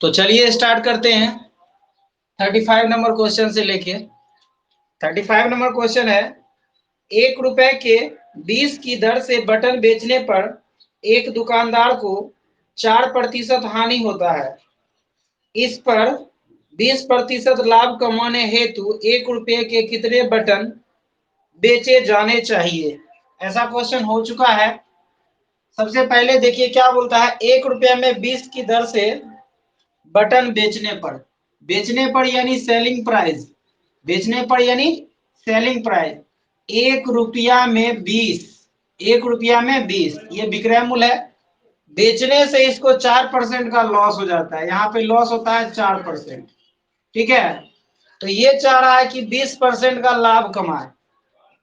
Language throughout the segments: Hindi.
तो चलिए स्टार्ट करते हैं 35 नंबर क्वेश्चन से लेके। 35 नंबर क्वेश्चन है, 1 रुपए के 20 की दर से बटन बेचने पर एक दुकानदार को 4% हानि होता है। इस पर 20% लाभ कमाने हेतु 1 रुपए के कितने बटन बेचे जाने चाहिए? ऐसा क्वेश्चन हो चुका है। सबसे पहले देखिए क्या बोलता है, 1 रुपया में 20 की दर से बटन बेचने पर यानी सेलिंग प्राइस, बेचने पर यानी सेलिंग प्राइस 1 रुपया में 20, 1 रुपया में 20 ये विक्रय मूल्य है। बेचने से इसको 4% का लॉस हो जाता है, यहाँ पे लॉस होता है 4%। ठीक है, तो ये चाह रहा है कि 20% का लाभ कमाए।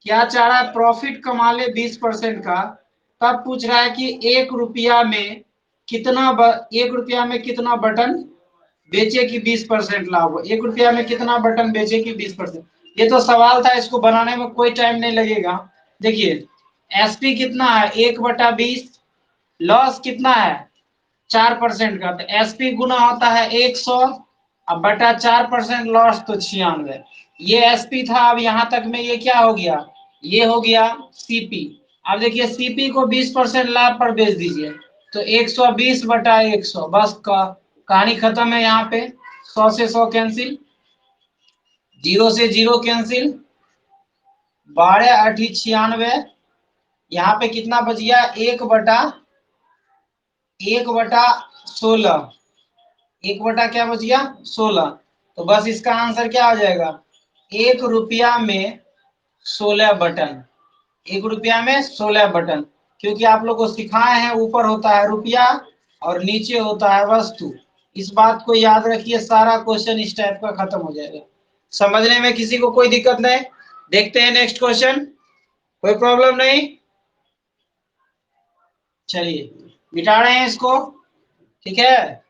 क्या चाह रहा है? प्रॉफिट कमा ले 20% का। तब पूछ रहा है कि 1 रुपया में कितना 1 रुपया में कितना बटन बेचे कि 20% लाभ हो। 1 रुपया में कितना बटन बेचे कि 20%। ये तो सवाल था, इसको बनाने में कोई टाइम नहीं लगेगा। देखिए एसपी कितना है, 1/20, लॉस कितना है 4% का, तो एसपी गुना होता है 100 अब बटा 4% लॉस तो 96। ये एसपी था। अब यहां तक में ये क्या हो गया, ये हो गया सीपी। अब देखिए सीपी को 20% लाभ पर बेच दीजिए तो 120/100, बस का कहानी खत्म है। यहाँ पे 100 से 100 कैंसिल, 0 से 0 कैंसिल, 12×8 = 96। यहाँ पे कितना बच गया, 1/16, 1 क्या बच गया 16। तो बस इसका आंसर क्या हो जाएगा, 1 रुपया में 16 बटन, 1 रुपया में 16 बटन। क्योंकि आप लोग को सिखाए हैं ऊपर होता है रुपया और नीचे होता है वस्तु। इस बात को याद रखिए, सारा क्वेश्चन इस टाइप का खत्म हो जाएगा। समझने में किसी को कोई दिक्कत नहीं? देखते हैं नेक्स्ट क्वेश्चन, कोई प्रॉब्लम नहीं? चलिए मिटा रहे हैं इसको। ठीक है,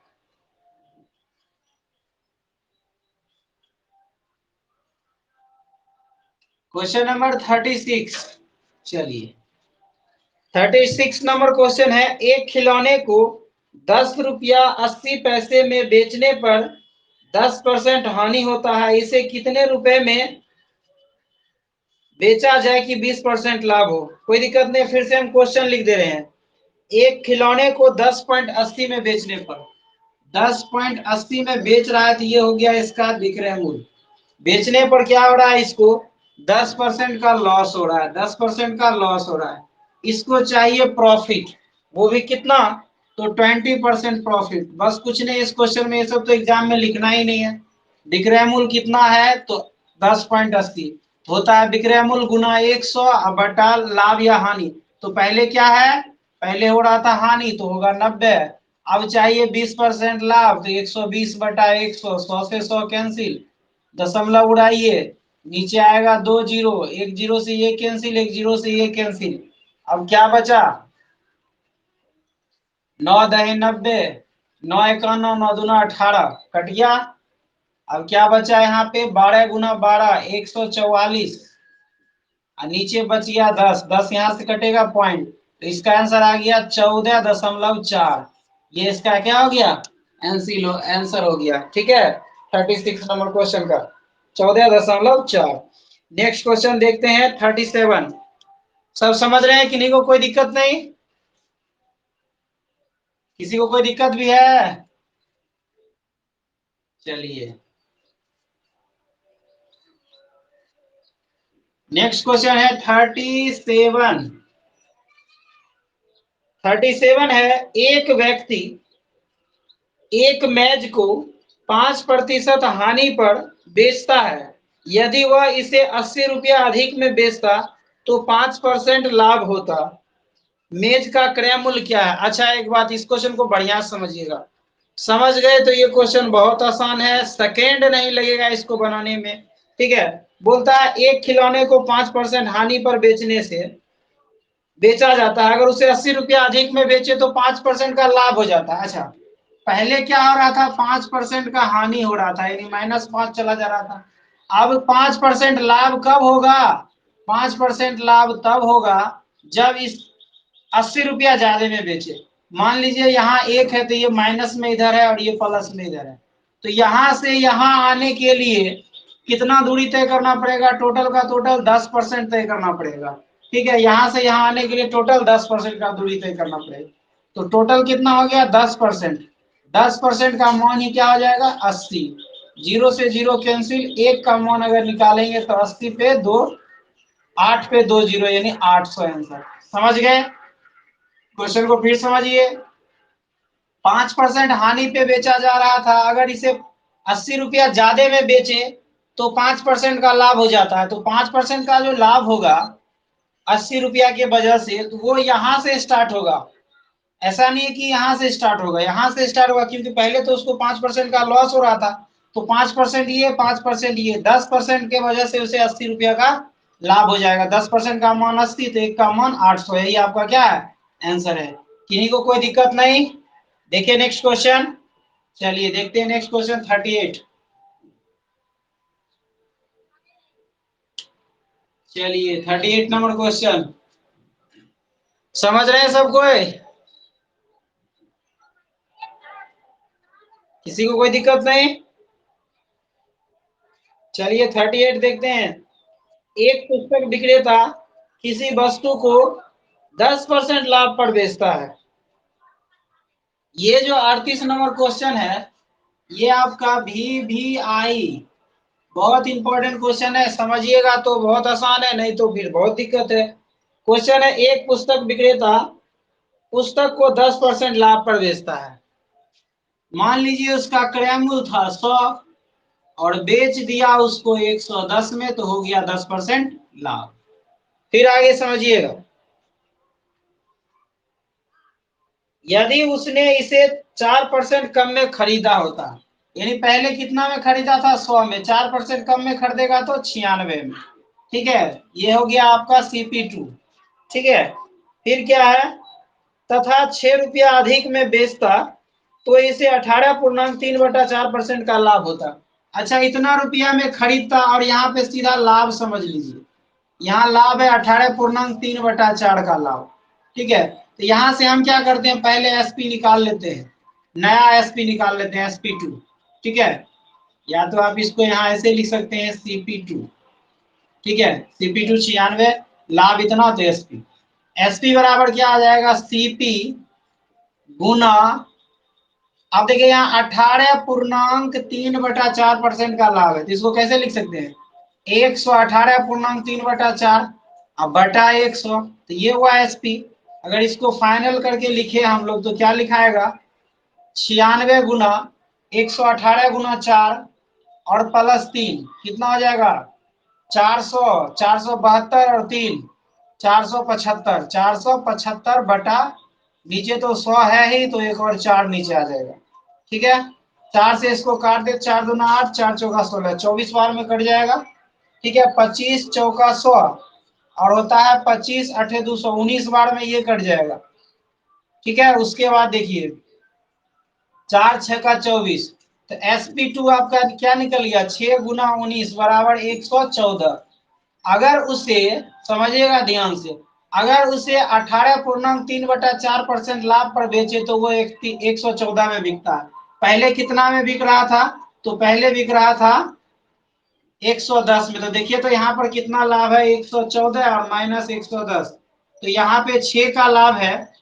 क्वेश्चन नंबर 36। चलिए 36 नंबर क्वेश्चन है, एक खिलौने को 10 रुपया 80 पैसे में बेचने पर 10% हानि होता है। इसे कितने रुपए में बेचा जाए कि 20% लाभ हो? कोई दिक्कत नहीं, फिर से हम क्वेश्चन लिख दे रहे हैं। एक खिलौने को 10.80 में बेचने पर, 10.80 में बेच रहा है तो ये हो गया इसका विक्रय मूल्य। बेचने पर क्या हो रहा है, इसको 10% का लॉस हो रहा है, 10% का लॉस हो रहा है। इसको चाहिए प्रॉफिट, वो भी कितना, तो 20% प्रॉफिट। बस कुछ नहीं इस क्वेश्चन में, ये सब तो एग्जाम में लिखना ही नहीं है। विक्रय मूल्य कितना है, तो 10.80 होता है विक्रय मूल्य गुना 100 बटा लाभ या हानि। तो पहले क्या है, पहले हो रहा था हानि तो होगा 90। अब चाहिए 20% लाभ तो 120/100, 100 से 100 कैंसिल, दशमलव उड़ाइए, नीचे आएगा 2 जीरो, 1 जीरो से ये कैंसिल, 1 जीरो से ये कैंसिल। अब क्या बचा, 9×10=90, 9×1 9×2 18 कट गया। अब क्या बचा यहाँ पे, 12×12 144, और नीचे बच गया 10, 10 यहाँ से कटेगा पॉइंट, तो इसका आंसर आ गया 14.4। ये इसका क्या हो गया, आंसर हो गया। ठीक है, 36 नंबर क्वेश्चन का 14.4। नेक्स्ट क्वेश्चन देखते हैं 37। सब समझ रहे हैं कि नहीं को कोई दिक्कत नहीं? किसी को कोई दिक्कत भी है? चलिए नेक्स्ट क्वेश्चन है 37। 37 है, एक व्यक्ति एक मेज को 5% हानि पर बेचता है। यदि वह इसे 80 रुपया अधिक में बेचता तो 5% लाभ होता। मेज का क्रय मूल्य क्या है? अच्छा एक बात, इस क्वेश्चन को बढ़िया समझिएगा। समझ गए तो ये क्वेश्चन बहुत आसान है, सेकेंड नहीं लगेगा इसको बनाने में। ठीक है, बोलता है एक खिलौने को 5% हानि पर बेचने से बेचा जाता है, अगर उसे 80 रुपया अधिक में बेचे तो 5% का लाभ हो जाता है। अच्छा पहले क्या हो रहा था, 5% का हानि हो रहा था, यानी -5 चला जा रहा था। अब 5% लाभ कब होगा, 5% लाभ तब होगा जब इस 80 रुपया ज्यादा में बेचे। मान लीजिए यहाँ 1 है तो ये माइनस में इधर है और ये प्लस में इधर है, तो यहाँ से यहाँ आने के लिए कितना दूरी तय करना पड़ेगा? टोटल का टोटल 10% तय करना पड़ेगा। ठीक है, यहाँ से यहाँ आने के लिए टोटल 10% का दूरी तय करना पड़ेगा। तो टोटल कितना हो गया? 10%। 10% का मान ही क्या हो जाएगा? 80। 0 से 0 कैंसिल, 1 का मान अगर निकालेंगे तो 80 पे 2, 8 पे 2 0 यानी 800 आंसर। समझ गए? क्वेश्चन को फिर समझिए। 5% हानि पे बेचा जा रहा था, अगर इसे 80 रुपया ज्यादा में बेचे तो 5% का लाभ हो जाता है। तो 5% का जो लाभ होगा 80 रुपया के वजह से, तो वो यहां से स्टार्ट होगा। ऐसा नहीं है कि यहां से स्टार्ट होगा, यहां से स्टार्ट होगा, क्योंकि पहले तो उसको 5% का लॉस हो रहा था। तो 5% ये, 5% ये, 10% के वजह से उसे 80 रुपया का लाभ हो जाएगा। 10% का मान 80 तो 1 का मान 800। यही आपका क्या है? आंसर है। किन्हीं को कोई दिक्कत नहीं? देखिए नेक्स्ट क्वेश्चन। चलिए देखते हैं नेक्स्ट क्वेश्चन 38। चलिए 38 नंबर क्वेश्चन समझ रहे हैं सब कोई? किसी को कोई दिक्कत नहीं? चलिए 38 देखते हैं। एक पुस्तक विक्रेता किसी वस्तु को 10% लाभ पर बेचता है। ये जो 38 नंबर क्वेश्चन है, ये आपका VVI बहुत इंपॉर्टेंट क्वेश्चन है। समझिएगा तो बहुत आसान है, नहीं तो फिर बहुत दिक्कत है। क्वेश्चन है, एक पुस्तक विक्रेता पुस्तक को 10% लाभ पर बेचता है। मान लीजिए उसका क्रय मूल्य था 100 और बेच दिया उसको 110 में, तो हो गया 10% लाभ। फिर आगे समझिएगा। यदि उसने इसे 4% कम में खरीदा होता, यानी पहले कितना में खरीदा था? 100 में, 4% कम में खरीदेगा तो 96 में। ठीक है, ये हो गया आपका CP2। ठीक है, फिर क्या है? तथा 6 रुपया अधिक में बेचता तो इसे 18.3/4% का लाभ होता। अच्छा, इतना रुपया में खरीदता और यहाँ पे सीधा लाभ समझ लीजिए। यहाँ लाभ है 18.3/4 का लाभ। ठीक है, तो यहाँ से हम क्या करते हैं? पहले SP निकाल लेते हैं, नया SP निकाल लेते हैं, SP2। ठीक है, या तो आप इसको यहाँ ऐसे लिख सकते हैं CP2। ठीक है, CP2 96, लाभ इतना, तो SP बराबर क्या आ जाएगा? CP गुना, आप देखिए यहाँ 18.3/4% का लाभ है, तो इसको कैसे लिख सकते हैं? 118.3/4 अब बटा 100, तो ये हुआ SP। अगर इसको फाइनल करके लिखे हम लोग तो क्या लिखाएगा? 96 गुना 118 गुना 4 और प्लस 3 कितना हो जाएगा? 400, 472 और 3 475, 475 बटा, नीचे तो 100 है ही, तो एक और 4 नीचे आ जाएगा। ठीक है, 4 से इसको काट दे, 4 दूना 8, 4 चौका 16, 24 बार में कट जाएगा। ठीक है, 25 चौका 100 और होता है 25 8 200, 19 बार में ये कट जाएगा। ठीक है, उसके बाद देखिए 4 6 का 24, तो SP2 आपका क्या निकल गया? 6 गुना 19 बराबर 114। अगर उसे, समझिएगा ध्यान से, अगर उसे 18.3/4% लाभ पर बेचे तो वो 114 में बिकता है। पहले कितना में बिक रहा था? तो पहले बिक रहा था 110 में। तो देखिए तो यहाँ पर कितना लाभ है? 114 और माइनस 110, तो यहाँ पे 6 का लाभ है,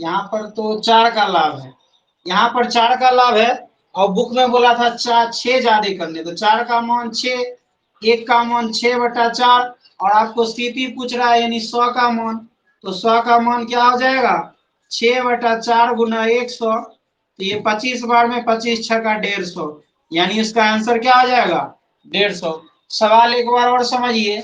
यहाँ पर तो 4 का लाभ है, यहाँ पर 4 का लाभ है। और बुक में बोला था 6 ज्यादा करने, तो 4 का मान 6, 1 का मान 6/4 और आपको CP पूछ रहा है यानी 100 का मान, तो 100 का मान क्या हो जाएगा? 6/4 गुना 100, तो ये 25 बार में 25 6 का 150, यानी इसका आंसर क्या आ जाएगा? 150। सवाल एक बार और समझिए।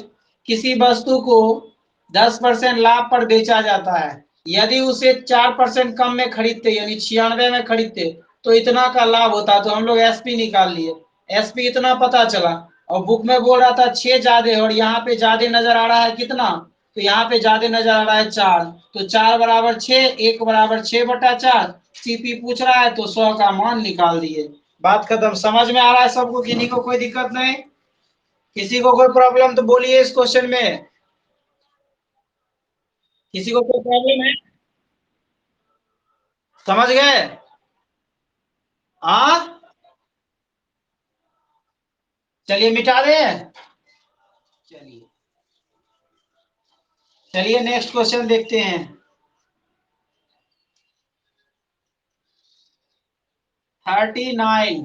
किसी वस्तु को 10% लाभ पर बेचा जाता है, यदि उसे 4% कम में खरीदते यानी 96 में खरीदते तो इतना का लाभ होता। तो हम लोग SP निकाल लिए, SP इतना पता चला, और बुक में बोल रहा था 6 ज्यादा, और यहाँ पे ज्यादा नजर आ रहा है कितना? तो यहाँ पे ज्यादा नजर आ रहा है 4, तो 4 बराबर 6, 1 बराबर 6/4, CP पूछ रहा है तो 100 का मान निकाल दिए। बात खत्म। समझ में आ रहा है सबको? किसी को कोई दिक्कत नहीं? किसी को कोई प्रॉब्लम तो बोलिए इस क्वेश्चन में। किसी को कोई प्रॉब्लम है? समझ गए? हाँ, चलिए मिटा दे। चलिए चलिए नेक्स्ट क्वेश्चन देखते हैं। 39।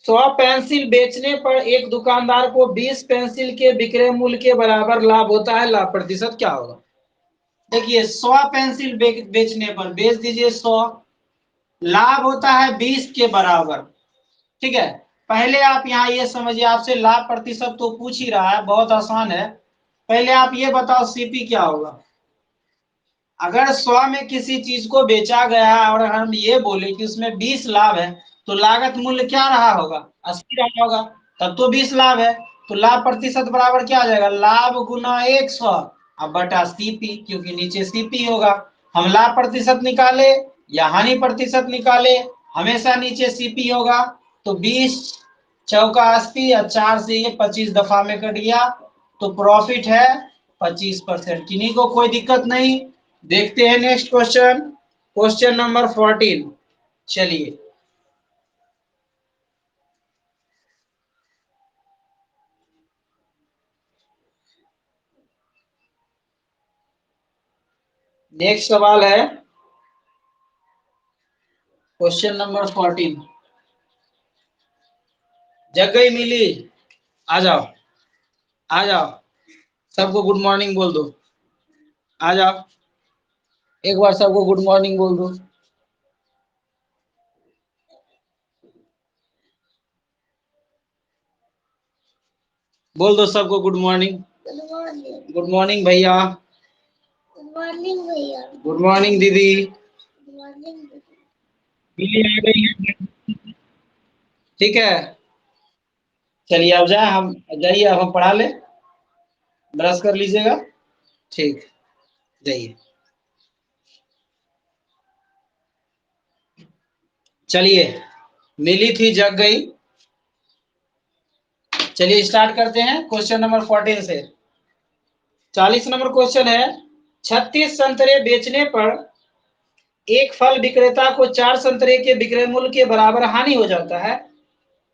100 पेंसिल बेचने पर एक दुकानदार को 20 पेंसिल के विक्रय मूल्य के बराबर लाभ होता है, लाभ प्रतिशत क्या होगा? देखिए 100 पेंसिल बेचने पर बेच दीजिए 100, लाभ होता है 20 के बराबर। ठीक है, पहले आप यहाँ ये समझिए, आपसे लाभ प्रतिशत तो पूछ ही रहा है, बहुत आसान है। पहले आप ये बताओ सीपी क्या होगा। अगर 100 में किसी चीज को बेचा गया और हम ये बोले कि उसमें 20 लाभ है, तो लागत मूल्य क्या रहा होगा? 80 रहा होगा, तब तो 20 लाभ है। तो लाभ प्रतिशत बराबर क्या आ जाएगा? लाभ गुना 100 अब बटा सीपी, क्योंकि नीचे सीपी होगा। हम लाभ प्रतिशत निकाले या हानि प्रतिशत निकाले, हमेशा नीचे सीपी होगा। तो 20 चौका 80 और 4 से ये 25 दफा में कट गया, तो प्रॉफिट है 25%। किन्हीं को कोई दिक्कत नहीं। देखते हैं नेक्स्ट क्वेश्चन, क्वेश्चन नंबर 14। चलिए नेक्स्ट सवाल है क्वेश्चन नंबर 14। जग गई मिली, आ जाओ, आ जाओ, सबको गुड मॉर्निंग बोल दो। आ जाओ, एक बार सबको गुड मॉर्निंग बोल दो। बोल दो सबको good morning. Good morning, good morning भैया। गुड मॉर्निंग भैया। गुड मॉर्निंग दीदी। गुड मॉर्निंग दीदी। मिली आ गई है, ठीक है। चलिए अब जाए हम, जाइए अब हम पढ़ा ले, ब्रश कर लीजिएगा, ठीक, जाइए। चलिए, मिली थी जग गई। चलिए स्टार्ट करते हैं क्वेश्चन नंबर 14 से। 40 नंबर क्वेश्चन है, 36 संतरे बेचने पर एक फल विक्रेता को 4 संतरे के विक्रय मूल्य के बराबर हानि हो जाता है,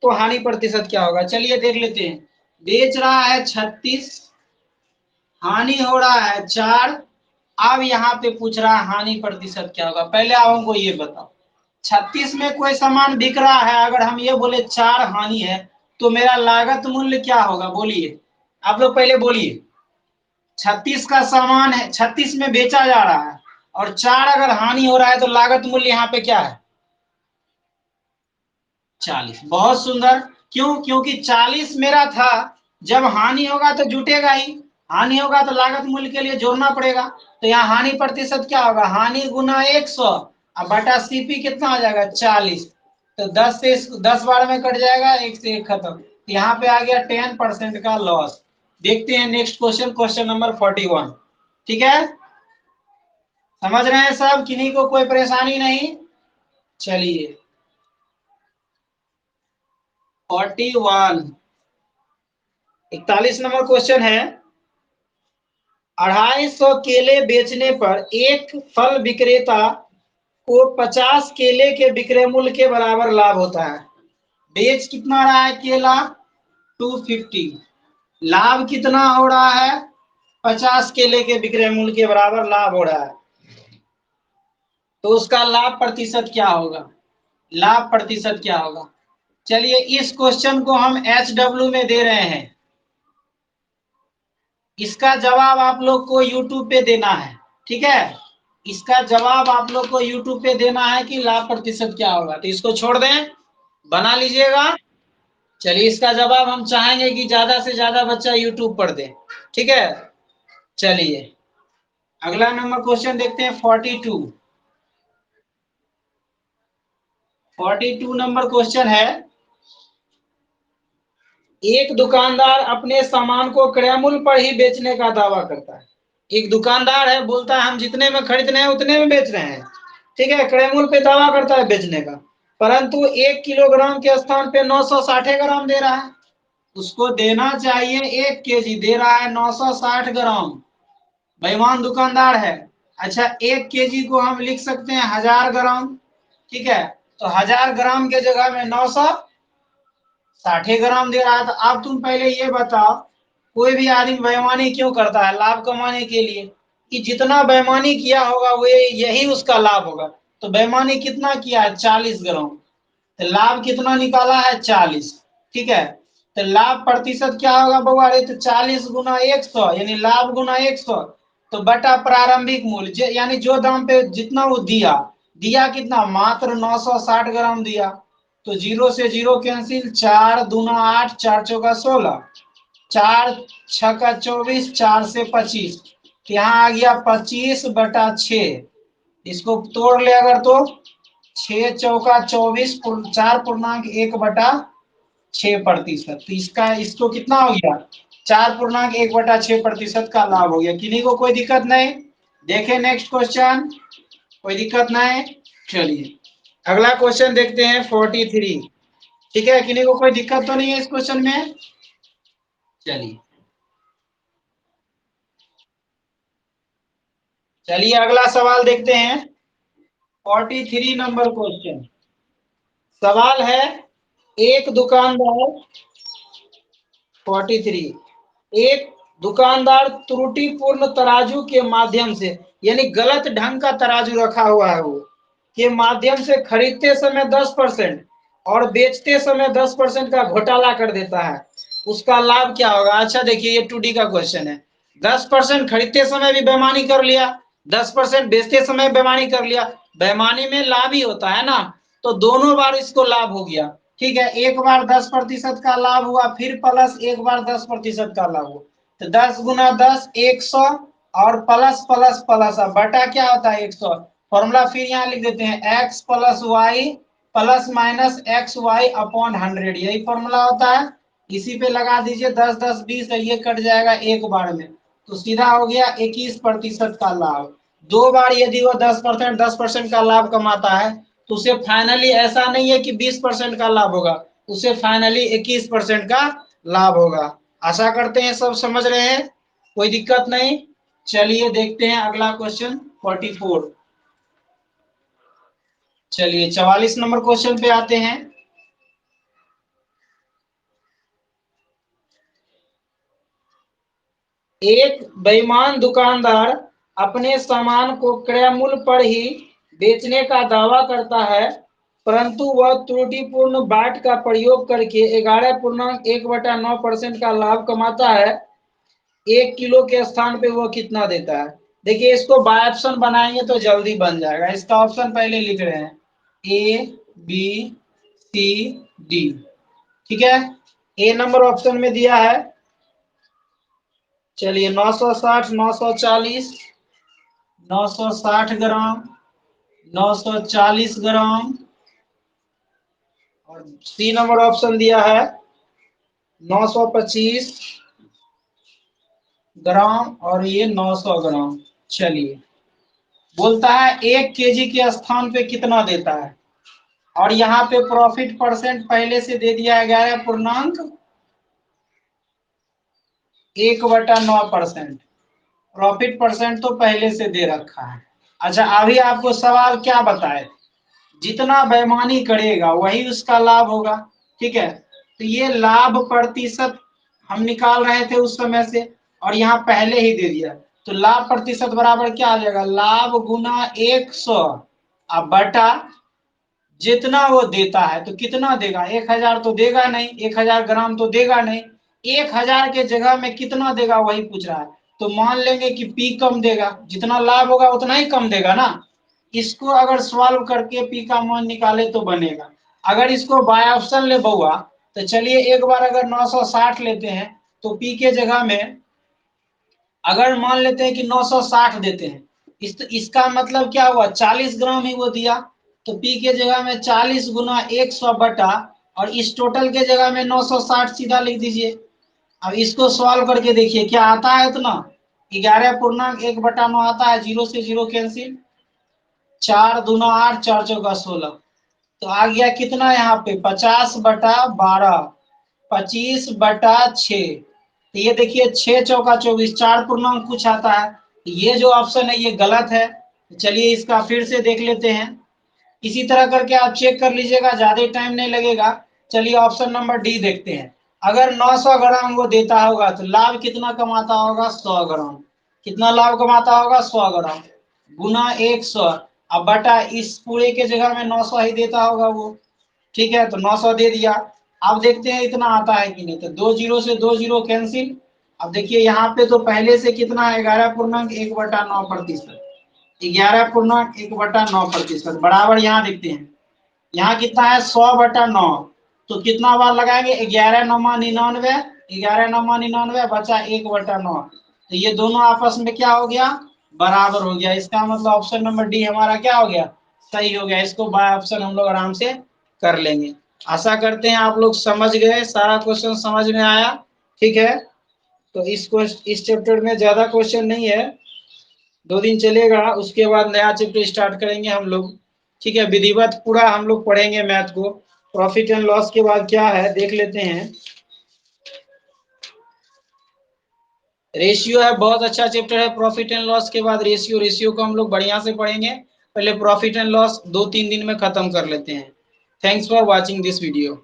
तो हानि प्रतिशत क्या होगा? चलिए देख लेते हैं। बेच रहा है 36, हानि हो रहा है 4। अब यहाँ पे पूछ रहा है हानि प्रतिशत क्या होगा। पहले आप हमको ये बताओ, 36 में कोई सामान बिक रहा है, अगर हम ये बोले 4 हानि है, तो मेरा लागत मूल्य क्या होगा? बोलिए, आप लोग पहले बोलिए। 36 का सामान है, 36 में बेचा जा रहा है, और 4 अगर हानि हो रहा है, तो लागत मूल्य यहाँ पे क्या है? 40। बहुत सुंदर। क्यों? क्योंकि 40 मेरा था, जब हानि होगा तो जुटेगा ही, हानि होगा तो लागत मूल्य के लिए जोड़ना पड़ेगा। तो यहाँ हानि प्रतिशत क्या होगा? हानि गुना 100 और बटा सीपी कितना आ जाएगा? 40। तो 10 से 10 बार में कट जाएगा, 1 से 1 खत्म। यहाँ पे आ गया 10% का लॉस। देखते हैं नेक्स्ट क्वेश्चन, क्वेश्चन नंबर 41। ठीक है, समझ रहे हैं सब? किन्हीं को कोई परेशानी नहीं? चलिए 41। 41 नंबर क्वेश्चन है, 250 केले बेचने पर एक फल विक्रेता को 50 केले के विक्रय मूल्य के बराबर लाभ होता है। बेच कितना रहा है केला? 250। लाभ कितना हो रहा है? 50 केले के विक्रय मूल्य के बराबर लाभ हो रहा है। तो उसका लाभ प्रतिशत क्या होगा? लाभ प्रतिशत क्या होगा? चलिए इस क्वेश्चन को हम HW में दे रहे हैं, इसका जवाब आप लोग को YouTube पे देना है। ठीक है, इसका जवाब आप लोग को YouTube पे देना है कि लाभ प्रतिशत क्या होगा। तो इसको छोड़ दें, बना लीजिएगा। चलिए इसका जवाब हम चाहेंगे कि ज्यादा से ज्यादा बच्चा YouTube पर दे। ठीक है, चलिए अगला नंबर क्वेश्चन देखते हैं 42। 42 नंबर क्वेश्चन है, एक दुकानदार अपने सामान को क्रय मूल्य पर ही बेचने का दावा करता है। एक दुकानदार है, बोलता है हम जितने में खरीद रहे हैं उतने में बेच रहे हैं। ठीक है, क्रय मूल्य पे दावा करता है बेचने का, परंतु 1 किलोग्राम के स्थान पे 960 ग्राम दे रहा है। उसको देना चाहिए 1 केजी, दे रहा है 960 ग्राम। बेईमान दुकानदार है। अच्छा 1 kg को हम लिख सकते हैं 1000 ग्राम, ठीक है, तो 1000 ग्राम के जगह में 960 ग्राम दे रहा है। तो अब तुम पहले ये बताओ, कोई भी आदमी बेईमानी क्यों करता है? लाभ कमाने के लिए, कि जितना बेईमानी किया होगा वो यही उसका लाभ होगा। तो बेईमानी कितना किया है? 40 ग्राम। तो लाभ कितना निकाला है? 40। ठीक है, तो लाभ प्रतिशत क्या होगा बउआ? अरे तो 40 गुना 100 यानी लाभ गुना 100, तो बटा प्रारंभिक मूल्य, यानी जो दाम पे जितना वो दिया, दिया कितना? मात्र 960 ग्राम दिया। तो जीरो से जीरो कैंसिल, 4 दूना 8, 4 चौका 16, 4 छक्का 24, 4 से 25, यहाँ आ गया 25/6। इसको तोड़ ले अगर तो 6 चौका 24, 4.1/6%। तो इसका इसको कितना हो गया? 4.1/6% का लाभ हो गया। किन्हीं को कोई दिक्कत नहीं? देखें नेक्स्ट क्वेश्चन, कोई दिक्कत नहीं? चलिए अगला क्वेश्चन देखते हैं 43। ठीक है, किन्हीं को कोई दिक्कत तो नहीं है इस क्वेश्चन में? चलिए चलिए अगला सवाल देखते हैं। 43 नंबर क्वेश्चन सवाल है, एक दुकानदार 43, एक दुकानदार त्रुटिपूर्ण तराजू के माध्यम से, यानी गलत ढंग का तराजू रखा हुआ है वो, के माध्यम से खरीदते समय 10% और बेचते समय 10% का घोटाला कर देता है, उसका लाभ क्या होगा? अच्छा देखिए ये 2D का क्वेश्चन है। 10% खरीदते समय भी बेईमानी कर लिया, 10% बेचते समय बेईमानी कर लिया। बेईमानी में लाभ ही होता है ना, तो दोनों बार इसको लाभ हो गया। ठीक है, एक बार 10% का लाभ हुआ, फिर प्लस एक बार 10% का लाभ हुआ। तो 10 गुना 10 100, और प्लस प्लस प्लस, अब बटा क्या होता है? 100। फॉर्मूला फिर यहाँ लिख देते हैं, x plus Y plus minus X Y upon 100, यही फॉर्मूला होता है। इसी पे लगा दीजिए 10 10 20, ये कट जाएगा एक बार में, तो सीधा हो गया 21% का लाभ। दो बार यदि वो 10% का लाभ कमाता है, तो उसे फाइनली ऐसा नहीं है कि 20% का लाभ होगा, उसे फाइनली 21% का लाभ होगा। आशा करते हैं सब समझ रहे हैं, कोई दिक्कत नहीं। चलिए देखते हैं अगला क्वेश्चन 44। चलिए 44 नंबर क्वेश्चन पे आते हैं। एक बेईमान दुकानदार अपने सामान को क्रय मूल्य पर ही बेचने का दावा करता है, परंतु वह त्रुटिपूर्ण बाट का प्रयोग करके 11.1/9% का लाभ कमाता है। 1 किलो के स्थान पे वह कितना देता है? देखिए इसको बाय ऑप्शन बनाएंगे तो जल्दी बन जाएगा। इसका ऑप्शन पहले लिख रहे हैं, ए बी सी डी। ठीक है, ए नंबर ऑप्शन में दिया है, चलिए 960, 940, 960 ग्राम, 940 ग्राम, और सी नंबर ऑप्शन दिया है 925 ग्राम, और ये 900 ग्राम। चलिए बोलता है 1 kg के स्थान पे कितना देता है, और यहाँ पे प्रॉफिट परसेंट पहले से दे दिया है 11.1/9%। प्रॉफिट परसेंट तो पहले से दे रखा है। अच्छा अभी आपको सवाल क्या बताए? जितना बेईमानी करेगा वही उसका लाभ होगा। ठीक है, तो ये लाभ प्रतिशत हम निकाल रहे थे उस समय से, और यहाँ पहले ही दे दिया, तो लाभ प्रतिशत बराबर क्या आ जाएगा? लाभ गुना 100 अब बटा जितना वो देता है। तो कितना देगा? 1000 तो देगा नहीं, 1000 ग्राम तो देगा नहीं, 1000 के जगह में कितना देगा वही पूछ रहा है। तो मान लेंगे कि पी कम देगा, जितना लाभ होगा उतना ही कम देगा ना। इसको अगर सॉल्व करके पी का मान निकाले तो बनेगा। अगर इसको बाय ऑप्शन ले बउआ, तो चलिए एक बार अगर 960 लेते हैं, तो पी के जगह में अगर मान लेते हैं कि 960 देते हैं, इसका मतलब क्या हुआ? 40 ग्राम ही वो दिया, तो पी के जगह में 40 गुना 100 बटा, और इस टोटल के जगह में 960 सीधा लिख दीजिए। अब इसको सॉल्व करके देखिए क्या आता है इतना, 11.1/9 आता है, जीरो से जीरो कैंसिल, 4 दूना 8, 4 चौका 16, तो आ गया कितना यहाँ पे? 50/12, 25/6। तो ये देखिए 6 चौका 24, 4 पूर्णांक कुछ आता है, ये जो ऑप्शन है ये गलत है। चलिए इसका फिर से देख लेते हैं। इसी तरह करके आप चेक कर लीजिएगा, ज्यादा टाइम नहीं लगेगा। चलिए ऑप्शन नंबर डी देखते हैं। अगर 900 ग्राम वो देता होगा तो लाभ कितना कमाता होगा? 100 ग्राम। कितना लाभ कमाता होगा? 100 ग्राम गुना 100, अब बटा इस पूरे के जगह में 900 ही देता होगा वो। ठीक है, तो 900 दे दिया। अब देखते हैं इतना आता है कि नहीं, तो 2 जीरो से 2 जीरो कैंसिल। अब देखिए यहाँ पे तो पहले से कितना है, 11.1/9%। 11.1/9% बराबर। यहाँ देखते हैं यहाँ कितना है, 100/9। तो कितना बार लगाएंगे? 11×9 = 99, 11×9 = 99 बचा 1/9। तो ये दोनों आपस में क्या हो गया? बराबर हो गया। इसका मतलब ऑप्शन नंबर डी हमारा क्या हो गया? सही हो गया। इसको बाय ऑप्शन हम लोग आराम से कर लेंगे। आशा करते हैं आप लोग समझ गए, सारा क्वेश्चन समझ में आया। ठीक है, तो इस चैप्टर में ज्यादा क्वेश्चन नहीं है, 2 दिन चलेगा, उसके बाद नया चैप्टर स्टार्ट करेंगे हम लोग। ठीक है, विधिवत पूरा हम लोग पढ़ेंगे मैथ को। प्रॉफिट एंड लॉस के बाद क्या है देख लेते हैं। रेशियो है, बहुत अच्छा चैप्टर है। प्रॉफिट एंड लॉस के बाद रेशियो को हम लोग बढ़िया से पढ़ेंगे। पहले प्रॉफिट एंड लॉस 2-3 दिन में खत्म कर लेते हैं। Thanks for watching this video.